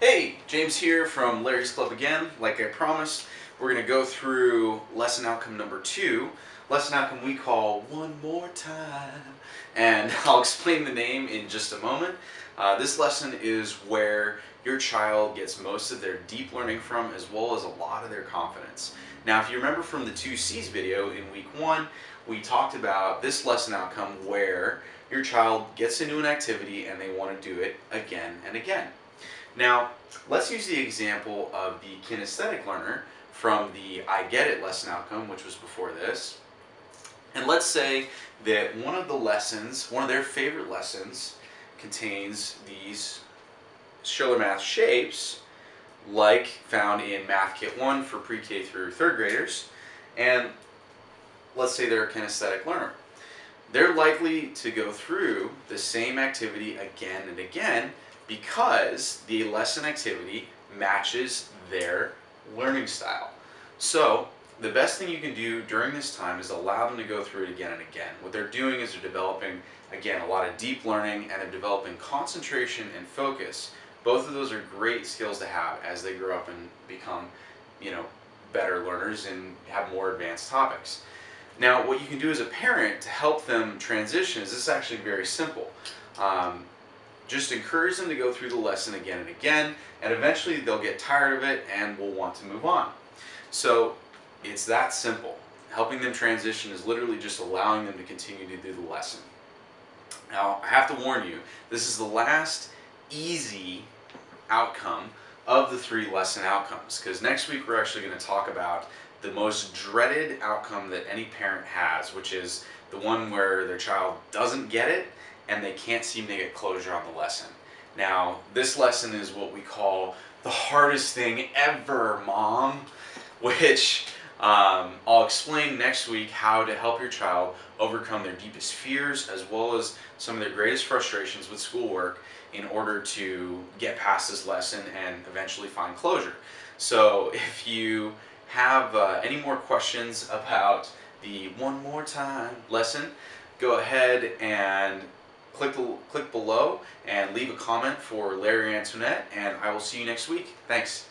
Hey, James here from Larry's Club again. Like I promised, we're going to go through lesson outcome number 2, lesson outcome we call One More Time. And I'll explain the name in just a moment. This lesson is where your child gets most of their deep learning from, as well as a lot of their confidence. Now, if you remember from the 2C's video in week 1, we talked about this lesson outcome where your child gets into an activity and they want to do it again and again. Now, let's use the example of the kinesthetic learner from the I Get It lesson outcome, which was before this. And let's say that one of the lessons, one of their favorite lessons, contains these Schiller Math shapes, like found in Math Kit 1 for pre-K through 3rd graders. And let's say they're a kinesthetic learner. They're likely to go through the same activity again and again because the lesson activity matches their learning style. So the best thing you can do during this time is allow them to go through it again and again. What they're doing is they're developing, again, a lot of deep learning, and they're developing concentration and focus. Both of those are great skills to have as they grow up and become, better learners and have more advanced topics. Now, what you can do as a parent to help them transition is this is actually very simple. Just encourage them to go through the lesson again and again, and eventually they'll get tired of it and will want to move on. So it's that simple. Helping them transition is literally just allowing them to continue to do the lesson. Now, I have to warn you, this is the last easy outcome of the 3 lesson outcomes, because next week we're actually going to talk about the most dreaded outcome that any parent has, which is the one where their child doesn't get it and they can't seem to get closure on the lesson. Now, this lesson is what we call the hardest thing ever, Mom, which I'll explain next week how to help your child overcome their deepest fears as well as some of their greatest frustrations with schoolwork in order to get past this lesson and eventually find closure. So if you have any more questions about the One More Time lesson, go ahead and click below and leave a comment for Larry Antoinette, and I will see you next week. Thanks.